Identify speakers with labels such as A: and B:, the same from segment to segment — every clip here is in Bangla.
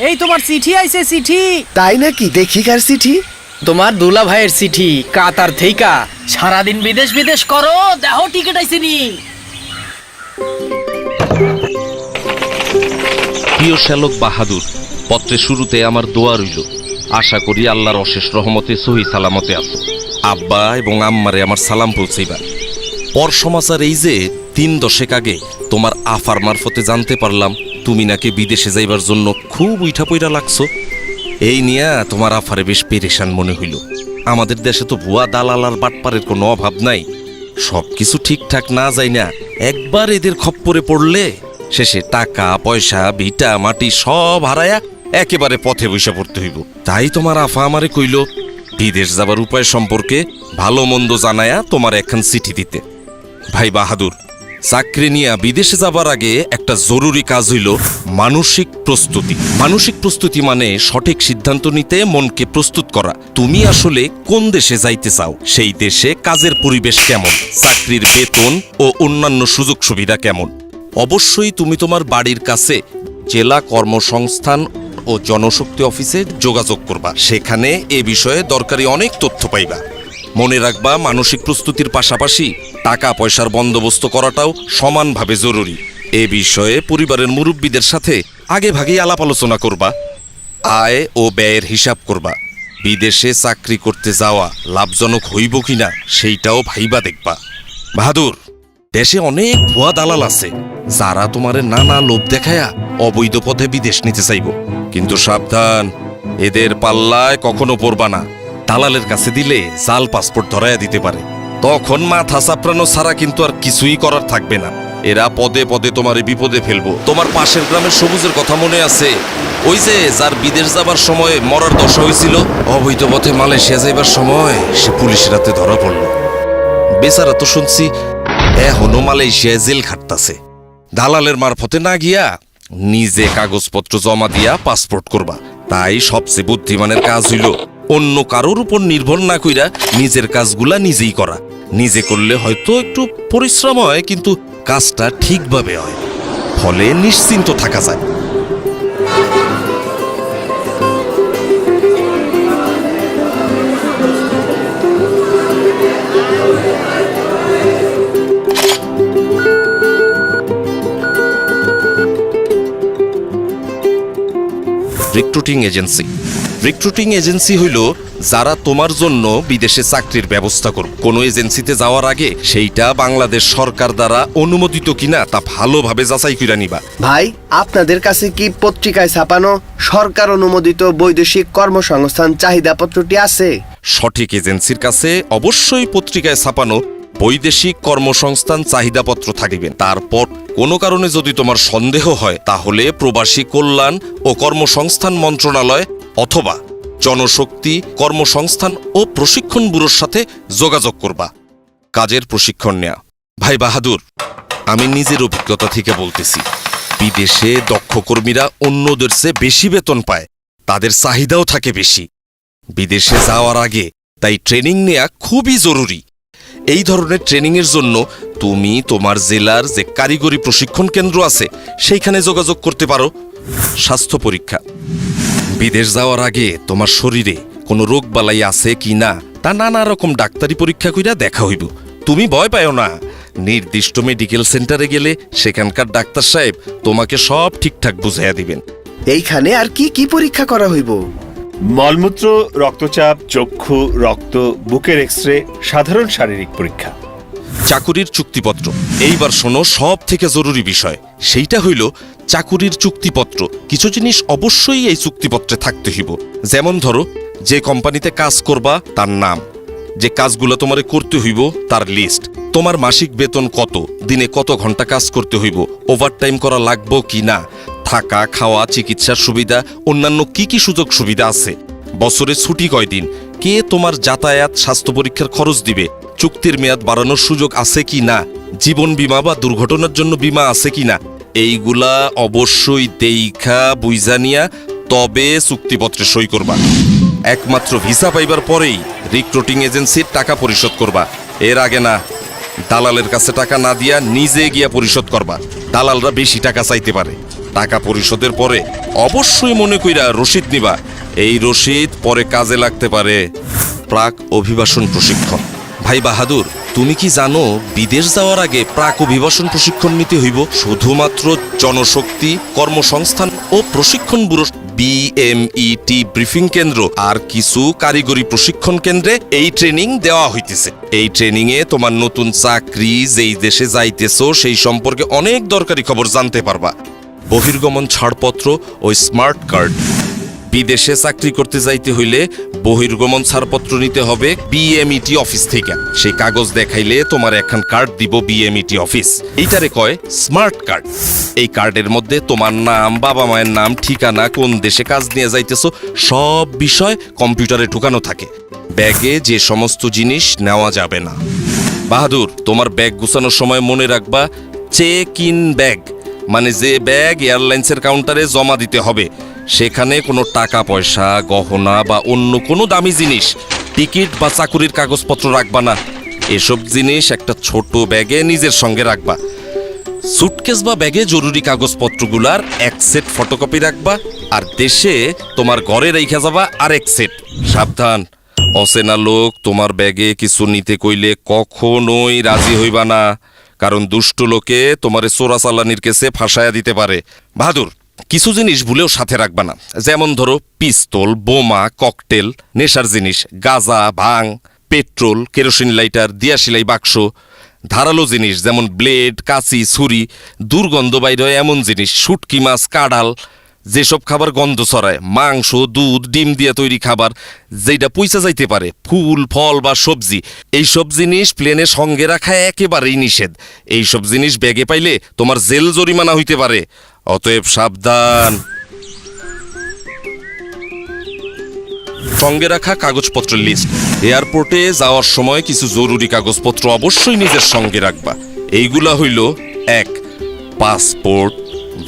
A: এই তোমার চিঠি আইছে। চিঠি
B: তাই নাকি? দেখি কার চিঠি?
A: তোমার দুলা ভাইয়ের চিঠি, কাতার থেইকা। সারাদিন বিদেশ বিদেশ করো, দেখো টিকিট আইছে নি।
C: প্রিয় শ্যালক বাহাদুর, পত্রের শুরুতে আমার দোয়া রইল। আশা করি আল্লাহর অশেষ রহমতে সহি সালামতে আছো। আব্বা এবং আম্মারে আমার সালাম পৌঁছাইবা। পর সমাচার এই যে 3 দশক আগে তোমার আফার মারফতে জানতে পারলাম তুমি নাকি বিদেশে যাইবার জন্য খুব উইঠা পইরা লাগছো। এই নিয়া তোমার আফারে বেশ পেরেশান মনে হইল। আমাদের দেশে তো ভুয়া দালাল আর বাটপারের কোনো অভাব নাই। সবকিছু ঠিকঠাক না যায় না, একবার এদের খপ্পরে পড়লে শেষে টাকা পয়সা ভিটা মাটি সব হারায়া একেবারে পথে বৈশা পড়তে হইব। তাই তোমার আফা আমারে কইল বিদেশ যাবার উপায় সম্পর্কে ভালো মন্দ জানায়া তোমার একখান চিঠি দিতে। ভাই বাহাদুর, চাকরি নিয়ে বিদেশে যাবার আগে একটা জরুরি কাজ হইল মানসিক প্রস্তুতি। মানসিক প্রস্তুতি মানে সঠিক সিদ্ধান্ত নিতে মনকে প্রস্তুত করা। তুমি আসলে কোন দেশে যাইতে চাও, সেই দেশে কাজের পরিবেশ কেমন, চাকরির বেতন ও অন্যান্য সুযোগ সুবিধা কেমন। অবশ্যই তুমি তোমার বাড়ির কাছে জেলা কর্মসংস্থান ও জনশক্তি অফিসে যোগাযোগ করবা। সেখানে এ বিষয়ে দরকারি অনেক তথ্য পাইবা। মনে রাখবা, মানসিক প্রস্তুতির পাশাপাশি টাকা পয়সার বন্দোবস্ত করাটাও সমানভাবে জরুরি। এ বিষয়ে পরিবারের মুরব্বীদের সাথে আগে ভাগেই আলাপ আলোচনা করবা। আয় ও ব্যয়ের হিসাব করবা। বিদেশে চাকরি করতে যাওয়া লাভজনক হইব কিনা সেইটাও ভাইবা দেখবা। বাহাদুর, দেশে অনেক ভুয়া দালাল আছে যারা তোমারে নানা লোভ দেখায়া অবৈধ পথে বিদেশ নিতে চাইব। কিন্তু সাবধান, এদের পাল্লায় কখনো পড়বা না। দালালের কাছে দিলে জাল পাসপোর্ট ধরাইয়া দিতে পারে। তখন মাথা চাপড়ানো ছাড়া কিন্তু আর কিছুই করার থাকবে না। এরা পদে পদে তোমারে বিপদে ফেলবো। তোমার পাশের গ্রামের সবুজের কথা মনে আছে? ওই যে যার বিদেশ যাবার সময় মরার দশা হয়েছিল, অবৈধ পথে মালয়েশিয়া যাইবার সময় সে পুলিশের হাতে ধরা পড়ল। বেচারা তো শুনছি এখনো মালয়েশিয়ায় জেল খাটতাছে। দালালের মারফতে না গিয়া নিজে কাগজপত্র জমা দিয়া পাসপোর্ট করবা। তাই সবচেয়ে বুদ্ধিমানের কাজ হইল অন্য কারোর উপর নির্ভর না কইরা নিজের কাজগুলা নিজেই করা। নিজে করলে হয়তো একটু পরিশ্রম হয়, কিন্তু কাজটা ঠিকভাবে হয়, ফলে নিশ্চিন্ত থাকা যায়। Recruiting agency. রিক্রুটিং এজেন্সি হইল যারা তোমার জন্য বিদেশে চাকরির ব্যবস্থা করবে। কোনো এজেন্সিতে যাওয়ার আগে সেইটা বাংলাদেশ সরকার দ্বারা অনুমোদিত কিনা তা ভালোভাবে যাচাই করে নিবা।
B: ভাই, আপনাদের কাছে কি পত্রিকায় ছাপানো সরকার অনুমোদিত বৈদেশিক কর্মসংস্থান চাহিদাপত্রটি আছে?
C: সঠিক এজেন্সির কাছে অবশ্যই পত্রিকায় ছাপানো বৈদেশিক কর্মসংস্থান চাহিদাপত্র থাকিবেন। তারপর কোনো কারণে যদি তোমার সন্দেহ হয়, তাহলে প্রবাসী কল্যাণ ও কর্মসংস্থান মন্ত্রণালয় অথবা জনশক্তি কর্মসংস্থান ও প্রশিক্ষণ ব্যুরোর সাথে যোগাযোগ করবা। কাজের প্রশিক্ষণ নেয়া। ভাই বাহাদুর, আমি নিজের অভিজ্ঞতা থেকে বলতেছি, বিদেশে দক্ষ কর্মীরা অন্যদের চেয়ে বেশি বেতন পায়, তাদের চাহিদাও থাকে বেশি। বিদেশে যাওয়ার আগে তাই ট্রেনিং নেয়া খুবই জরুরি। এই ধরনের ট্রেনিংয়ের জন্য তুমি তোমার জেলার যে কারিগরি প্রশিক্ষণ কেন্দ্র আছে সেইখানে যোগাযোগ করতে পারো। স্বাস্থ্য পরীক্ষা। বিদেশ যাওয়ার আগে তোমার শরীরে কোনো রোগ বালাই আছে কি না তা নানা রকম ডাক্তারি পরীক্ষা কইরা দেখা হইব। তুমি ভয় পাও না, নির্দিষ্ট মেডিকেল সেন্টারে গেলে সেখানকার ডাক্তার সাহেব তোমাকে সব ঠিকঠাক বুঝাইয়া দিবেন।
B: এইখানে আর কি কি পরীক্ষা করা হইব?
D: মলমূত্র, রক্তচাপ, চক্ষু, রক্ত, বুকের এক্সরে, সাধারণ শারীরিক পরীক্ষা।
C: চাকুরির চুক্তিপত্র। এইবার শোনো সব থেকে জরুরি বিষয়, সেইটা হইল চাকুরির চুক্তিপত্র। কিছু জিনিস অবশ্যই এই চুক্তিপত্রে থাকতে হইব। যেমন ধরো, যে কোম্পানিতে কাজ করবা তার নাম, যে কাজগুলো তোমারে করতে হইব তার লিস্ট, তোমার মাসিক বেতন কত, দিনে কত ঘন্টা কাজ করতে হইব, ওভারটাইম করা লাগবো কি না, থাকা খাওয়া চিকিৎসার সুবিধা, অন্যান্য কি কি সুযোগ সুবিধা আছে, বছরে ছুটি কয়দিন, কে তোমার যাতায়াত স্বাস্থ্য পরীক্ষার খরচ দিবে, চুক্তির মেয়াদ বাড়ানোর সুযোগ আছে কি না, জীবন বীমা বা দুর্ঘটনার জন্য বীমা আছে কি না, এইগুলা অবশ্যই দেইখা বুইজা নিয়া তবে চুক্তিপত্রে সই করবা। একমাত্র ভিসা পাইবার পরেই রিক্রুটিং এজেন্সির টাকা পরিশোধ করবা, এর আগে না। দালালের কাছে টাকা না দিয়া নিজে গিয়া পরিশোধ করবা। দালালরা বেশি টাকা চাইতে পারে। টাকা পরিশোধের পরে অবশ্যই মনে কইরা রসিদ নিবা। এই রসিদ পরে কাজে লাগতে পারে। প্রাক অভিবাসন প্রশিক্ষণ। ভাই বাহাদুর, তুমি কি জানো বিদেশ যাওয়ার আগে প্রাক অভিবাসন প্রশিক্ষণ নিতে হইব? শুধুমাত্র জনশক্তি কর্মসংস্থান ও প্রশিক্ষণ ব্যুরো BMET ব্রিফিং কেন্দ্র আর কিছু কারিগরি প্রশিক্ষণ কেন্দ্রে এই ট্রেনিং দেওয়া হইতেছে। এই ট্রেনিং এ তোমার নতুন চাকরি, যেই দেশে যাইতেছো সেই সম্পর্কে অনেক দরকারি খবর জানতে পারবা। বহির্গমন ছাড়পত্র ও স্মার্ট কার্ড। বিদেশে চাকরি করতে যাইতে হইলে বহির্গমন ছাড়পত্র নিতে হবে BMET অফিস থেকে। সেই কাগজ দেখাইলে তোমার একখান কার্ড দিব BMET অফিস। এইটারে কয় স্মার্ট কার্ড। এই কার্ডের মধ্যে তোমার নাম, বাবা মায়ের নাম, ঠিকানা, কোন দেশে কাজ নিয়ে যাইতেছো সব বিষয় কম্পিউটারে ঢুকানো থাকে। ব্যাগে যে সমস্ত জিনিস নেওয়া যাবে না। বাহাদুর, তোমার ব্যাগ গুছানোর সময় মনে রাখবা চেক ইন ব্যাগ, মানে যে ব্যাগ এয়ারলাইন্সের কাউন্টারে জমা দিতে হবে সেখানে কোনো টাকা পয়সা, গহনা বা অন্য কোনো দামি জিনিস, টিকিট বা চাকুরির কাগজপত্র রাখবা না। এসব জিনিস একটা ছোট ব্যাগে নিজের সঙ্গে রাখবা। সুটকেস বা ব্যাগে জরুরি কাগজপত্রগুলার এক সেট ফটোকপি রাখবা, আর দেশে তোমার ঘরে রেখে যাবা আরেক সেট। সাবধান, অচেনা লোক তোমার ব্যাগে কিছু নিতে কইলে কখনোই রাজি হইবা না, কারণ দুষ্ট লোকে তোমারে চোরাচালানির কেসে ফাঁসায়া দিতে পারে। বাহাদুর, কিছু জিনিস ভুলেও সাথে রাখবা না, যেমন ধরো পিস্তল, বোমা, ককটেল, নেশার জিনিস, গাঁজা, ভাং, পেট্রোল, কেরোসিন লাইটার, দিয়াশিলাই বাক্স, ধারালো জিনিস যেমন ব্লেড, কাঁচি, ছুরি, দুর্গন্ধ বাইর হয় এমন জিনিস, শুটকি মাছ, কাঁড়াল, যেসব খাবার গন্ধ ছড়ায়, মাংস, দুধ, ডিম দিয়ে তৈরি খাবার যেটা পয়সা যাইতে পারে, ফুল, ফল বা সবজি, এইসব জিনিস প্লেনে সঙ্গে রাখা একেবারেই নিষেধ। এইসব জিনিস ব্যাগে পাইলে তোমার জেল জরিমানা হইতে পারে, অতএব সাবধান। সঙ্গে রাখা কাগজপত্রের লিস্ট। এয়ারপোর্টে যাওয়ার সময় কিছু জরুরি কাগজপত্র অবশ্যই নিজের সঙ্গে রাখবা। এইগুলা হইল: 1. পাসপোর্ট,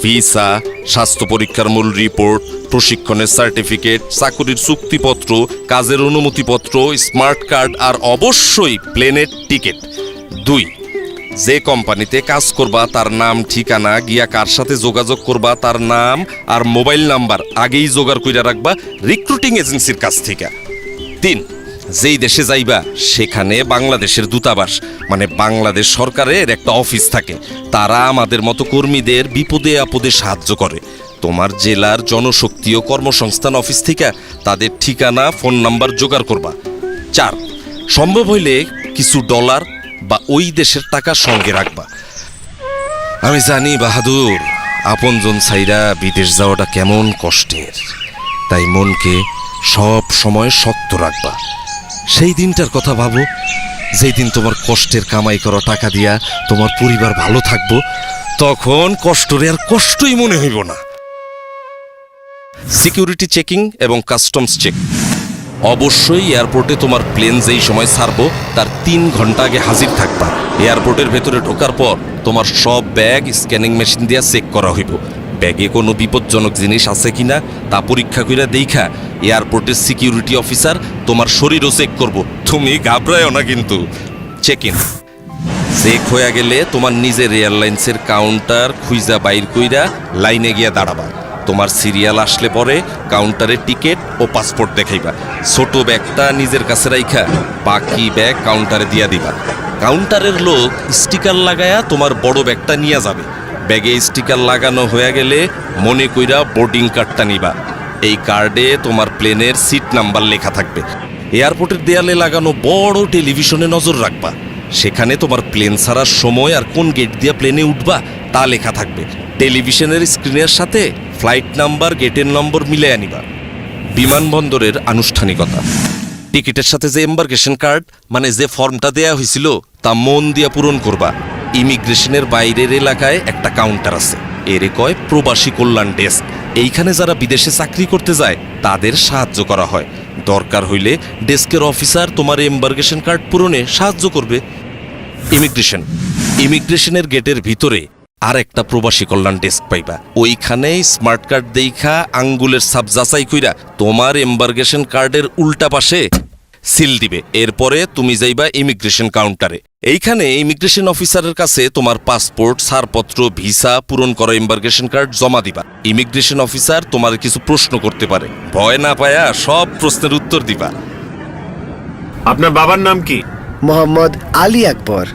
C: ভিসা, স্বাস্থ্য পরীক্ষার মূল রিপোর্ট, প্রশিক্ষণের সার্টিফিকেট, চাকুরির চুক্তিপত্র, কাজের অনুমতিপত্র, স্মার্ট কার্ড আর অবশ্যই প্লেনের টিকিট। 2. যে কোম্পানিতে কাজ করবা তার নাম, ঠিকানা, গিয়া কার সাথে যোগাযোগ করবা তার নাম আর মোবাইল নাম্বার আগেই জোগাড় কইরা রাখবা রিক্রুটিং এজেন্সির কাছ থেকে। 3. যেই দেশে যাইবা সেখানে বাংলাদেশের দূতাবাস, মানে বাংলাদেশ সরকারের একটা অফিস থাকে। তারা আমাদের মতো কর্মীদের বিপদে আপদে সাহায্য করে। তোমার জেলার জনশক্তি ও কর্মসংস্থান অফিস থেকে তাদের ঠিকানা, ফোন নাম্বার জোগাড় করবা। 4. সম্ভব হইলে কিছু ডলার বা ওই দেশের টাকা সঙ্গে রাখবা। আমি জানি বাহাদুর, আপনজন ছাইরা বিদেশ যাওয়াটা কেমন কষ্টের, তাই মনকে সব সময় শক্ত রাখবা। সেই দিনটার কথা ভাবো যেই দিন তোমার কষ্টের কামাই করা টাকা দিয়া তোমার পরিবার ভালো থাকবো, তখন কষ্টরে আর কষ্টই মনে হইব না। সিকিউরিটি চেকিং এবং কাস্টমস চেক। অবশ্যই এয়ারপোর্টে তোমার প্লেন যেই সময় ছাড়বো তার 3 ঘন্টা আগে হাজির থাকবা। এয়ারপোর্টের ভেতরে ঢোকার পর তোমার সব ব্যাগ স্ক্যানিং মেশিন দিয়ে চেক করা হইব। ব্যাগে কোনো বিপজ্জনক জিনিস আছে কিনা তা পরীক্ষা কইরা দেখা এয়ারপোর্টের সিকিউরিটি অফিসার তোমার শরীরও চেক করব। তুমি ঘাবড়ায়ও না কিন্তু। Check in. চেক হয়ে গেলে তোমার নিজের এয়ারলাইন্সের কাউন্টার খুঁজা বাইর কইরা লাইনে গিয়া দাঁড়াবা। তোমার সিরিয়াল আসলে পরে কাউন্টারে টিকিট ও পাসপোর্ট দেখাইবা। ছোট ব্যাগটা নিজের কাছে রাইখা বাকি ব্যাগ কাউন্টারে দিয়া দিবা। কাউন্টারের লোক স্টিকার লাগায়া তোমার বড় ব্যাগটা নিয়ে যাবে। ব্যাগে স্টিকার লাগানো হয়ে গেলে মনে কইরা বোর্ডিং কার্ডটা নিবা। এই কার্ডে তোমার প্লেনের সিট নাম্বার লেখা থাকবে। এয়ারপোর্টের দেয়ালে লাগানো বড় টেলিভিশনে নজর রাখবা। সেখানে তোমার প্লেন ছাড়ার সময় আর কোন গেট দিয়ে প্লেনে উঠবা তা লেখা থাকবে। টেলিভিশনের স্ক্রিনের সাথে ফ্লাইট নাম্বার, গেটের নম্বর মিলে আনিবা। বিমানবন্দরের আনুষ্ঠানিকতা। টিকিটের সাথে যে এম্বার্কেশন কার্ড, মানে যে ফর্মটা দেয়া হয়েছিল তা মন দিয়া পূরণ করবা। ইমিগ্রেশনের বাইরের এলাকায় একটা কাউন্টার আছে, এরে কয় প্রবাসী কল্যাণ ডেস্ক। এইখানে যারা বিদেশে চাকরি করতে যায় তাদের সাহায্য করা হয়। দরকার হইলে ডেস্কের অফিসার তোমার এম্বার্কেশন কার্ড পূরণে সাহায্য করবে। ইমিগ্রেশনের গেটের ভিতরে আর একটা প্রবাসী কল্যাণ ডেস্ক পাইবা। ওইখানে স্মার্ট কার্ড দেইখা আঙ্গুলের ছাপ যাচাই কইরা তোমার এম্বার্গেশন কার্ডের উল্টা পাশে সিল দিবে। এরপরে তুমি যাইবা ইমিগ্রেশন কাউন্টারে। এইখানে ইমিগ্রেশন অফিসারের কাছে তোমার পাসপোর্ট, ছাড়পত্র, ভিসা, পূরণ করা এম্বার্গেশন কার্ড জমা দিবা। ইমিগ্রেশন অফিসার তোমার কিছু প্রশ্ন করতে পারে, ভয় না পায়া সব প্রশ্নের উত্তর দিবা।
D: আপনার বাবার নাম কি?
B: মোহাম্মদ আলী আকবর।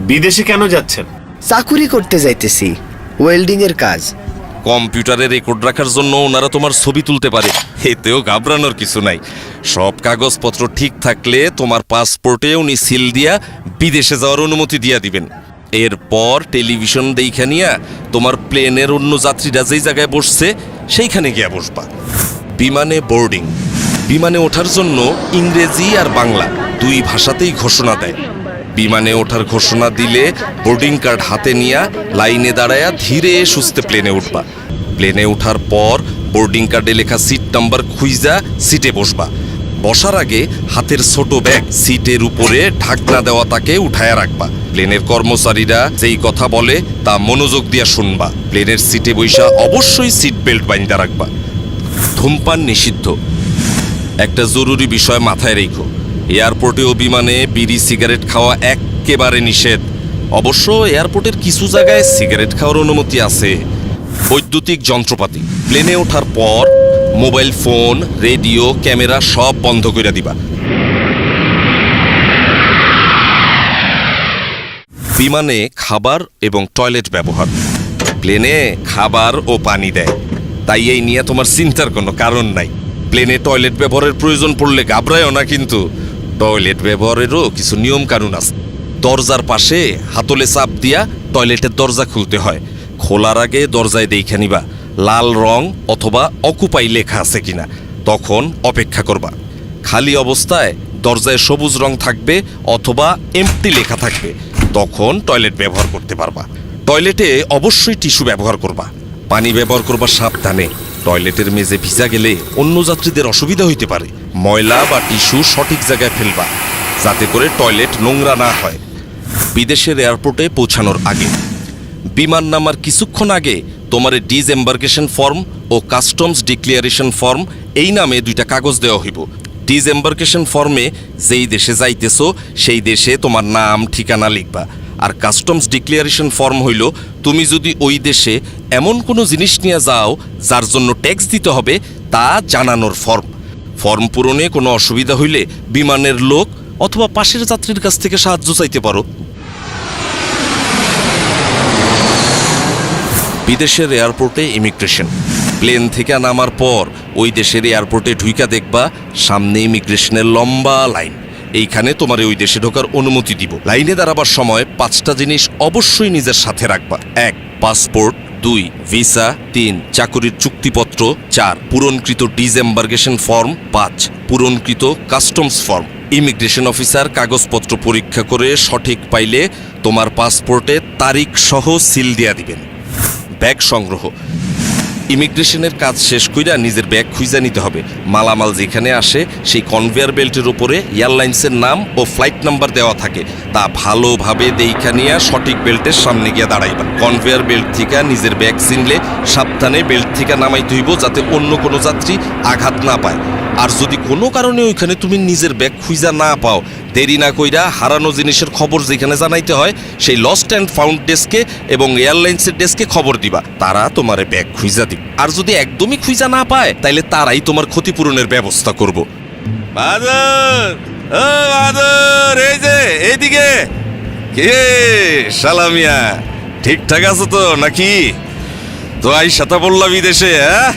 D: বিদেশে কেন যাচ্ছেন?
B: চাকুরি করতে যাইতেছি, ওয়েল্ডিং এর কাজ।
C: কম্পিউটারে রেকর্ড রাখার জন্য ওনারা তোমার ছবি তুলতে পারে, এতেও ঘাবড়ানোর কিছু নাই। সব কাগজপত্র ঠিক থাকলে তোমার পাসপোর্টে উনি সিল দিয়া বিদেশে যাওয়ার অনুমতি দিয়া দিবেন। এরপর টেলিভিশন দেখা নিয়া তোমার প্লেনের অন্য যাত্রীরা যেই জায়গায় বসছে সেইখানে গিয়া বসবা। বিমানে বোর্ডিং। বিমানে ওঠার জন্য ইংরেজি আর বাংলা দুই ভাষাতেই ঘোষণা দেয়। বিমানে ওঠার ঘোষণা দিলে বোর্ডিং কার্ড হাতে নিয়া লাইনে দাঁড়ায়া ধীরে সুস্থে প্লেনে উঠবা। প্লেনে ওঠার পর বোর্ডিং কার্ডে লেখা সিট নাম্বার খুইজা সিটে বসবা। বসার আগে হাতের ছোট ব্যাগ সিটের উপরে ঢাকনা দেওয়া তাকে উঠায়া রাখবা। প্লেনের কর্মচারীরা যেই কথা বলে তা মনোযোগ দিয়া শুনবা। প্লেনের সিটে বইসা অবশ্যই সিট বেল্ট বাইন্ধা রাখবা। ধূমপান নিষিদ্ধ। একটা জরুরি বিষয় মাথায় রেখো, এয়ারপোর্টে ও বিমানে বিড়ি সিগারেট খাওয়া একেবারে নিষেধ। অবশ্য এয়ারপোর্টের কিছু জায়গায় সিগারেট খাওয়ার অনুমতি আছে। বৈদ্যুতিক যন্ত্রপাতি। প্লেনে ওঠার পর মোবাইল ফোন, রেডিও, ক্যামেরা সব বন্ধ করে দিবা। বিমানে খাবার এবং টয়লেট ব্যবহার। প্লেনে খাবার ও পানি দেয়, তাই এই নিয়ে তোমার চিন্তার কোনো কারণ নাই। প্লেনে টয়লেট ব্যবহারের প্রয়োজন পড়লে ঘাবড়ায়ও না, কিন্তু টয়লেট ব্যবহারেরও কিছু নিয়ম কানুন আছে। দরজার পাশে হাতলে চাপ দিয়া টয়লেটের দরজা খুলতে হয়। খোলার আগে দরজায় দেখে নিবা লাল রং অথবা অকুপাই লেখা আছে কিনা, তখন অপেক্ষা করবা। খালি অবস্থায় দরজায় সবুজ রং থাকবে অথবা এমটি লেখা থাকবে, তখন টয়লেট ব্যবহার করতে পারবা। টয়লেটে অবশ্যই টিস্যু ব্যবহার করবা। পানি ব্যবহার করবা সাবধানে। টয়লেটের মেঝে ভিজা গেলে অন্য যাত্রীদের অসুবিধা হইতে পারে। ময়লা বা টিস্যু সঠিক জায়গায় ফেলবা, যাতে করে টয়লেট নোংরা না হয়। বিদেশের এয়ারপোর্টে পৌঁছানোর আগে, বিমান নামার কিছুক্ষণ আগে তোমার ডিসএম্বার্কেশন ফর্ম ও কাস্টমস ডিক্লিয়ারেশন ফর্ম এই নামে দুইটা কাগজ দেওয়া হইব। ডিসএম্বার্কেশন ফর্মে যেই দেশে যাইতেছো সেই দেশে তোমার নাম ঠিকানা লিখবা। আর কাস্টমস ডিক্লিয়ারেশন ফর্ম হইল তুমি যদি ওই দেশে এমন কোনো জিনিস নিয়ে যাও যার জন্য ট্যাক্স দিতে হবে তা জানানোর ফর্ম। ফর্ম পূরণে কোনো অসুবিধা হইলে বিমানের লোক অথবা পাশের যাত্রীর কাছ থেকে সাহায্য চাইতে পারো। বিদেশের এয়ারপোর্টে ইমিগ্রেশন। প্লেন থেকে নামার পর ওই দেশের এয়ারপোর্টে ঢুইকা দেখবা সামনে ইমিগ্রেশনের লম্বা লাইন। এইখানে তোমার ওই দেশে ঢোকার অনুমতি দিব। লাইনে দাঁড়াবার সময় 5টা জিনিস অবশ্যই নিজের সাথে রাখবা। 1 পাসপোর্ট, 2 ভিসা, 3 চাকুরির চুক্তিপত্র, 4 পূরণকৃত ডিসএম্বার্কেশন ফর্ম, 5 পূরণকৃত কাস্টমস ফর্ম। ইমিগ্রেশন অফিসার কাগজপত্র পরীক্ষা করে সঠিক পাইলে তোমার পাসপোর্টে তারিখ সহ সিল দিয়া দিবেন। ব্যাগ সংগ্রহ। ইমিগ্রেশনের কাজ শেষ কইরা নিজের ব্যাগ খুঁজে নিতে হবে। মালামাল যেখানে আসে সেই কনভেয়ার বেল্টের উপরে এয়ারলাইন্সের নাম ও ফ্লাইট নাম্বার দেওয়া থাকে, তা ভালোভাবে দেইখা নিয়ে সঠিক বেল্টের সামনে গিয়ে দাঁড়াইবা। কনভেয়ার বেল্ট থেকে নিজের ব্যাগ চিনলে সাবধানে বেল্ট থেকে নামাইতে হইব, যাতে অন্য কোনো যাত্রী আঘাত না পায়। আর যদি কোনো কারণে ওইখানে তুমি নিজের ব্যাগ খুঁজা না পাও, দেরি না কইরা হারানো জিনিসের খবর যেখানে জানাইতে হয় সেই লস্ট অ্যান্ড ফাউন্ড ডেস্কে এবং এয়ারলাইন্সের ডেস্কে খবর দিবা, তারা তোমার ব্যাগ খুঁজা দিবে। আর যদি একদমই খুঁজা না পায় তাইলে তারাই তোমার ক্ষতিপূরণের ব্যবস্থা করব। বাদর, ও বাদর, এই যে এইদিকে। কে সালামিয়া, ঠিকঠাক আছো তো নাকি? তো আইসাতা বললা বিদেশে? হ্যাঁ,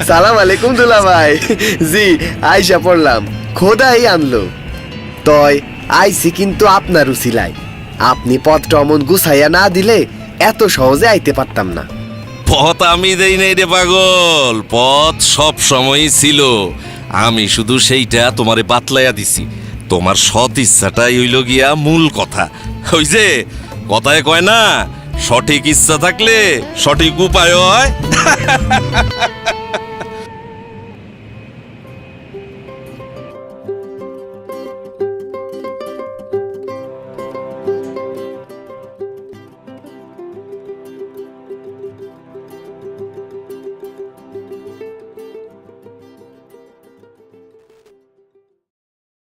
B: সালাম আলাইকুম দুলা ভাই। জি, আইসা পড়লাম, খোদাই আনলো। তয় আইসি কিন্তু আপনার উসিলাই। আপনি পথটা অমন গুছাইয়া না দিলে এত সহজে আইতে পারতাম না।
C: পথ আমি দেই নাই রে পাগল, পথ সব সময়ই ছিল। আমি শুধু সেইটা তোমারে বাতলাইয়া দিছি। তোমার সৎ ইচ্ছাটাই হইল গিয়া মূল কথা। ওই যে কথায় কয় না, সঠিক ইচ্ছা থাকলে সঠিক উপায় হয়।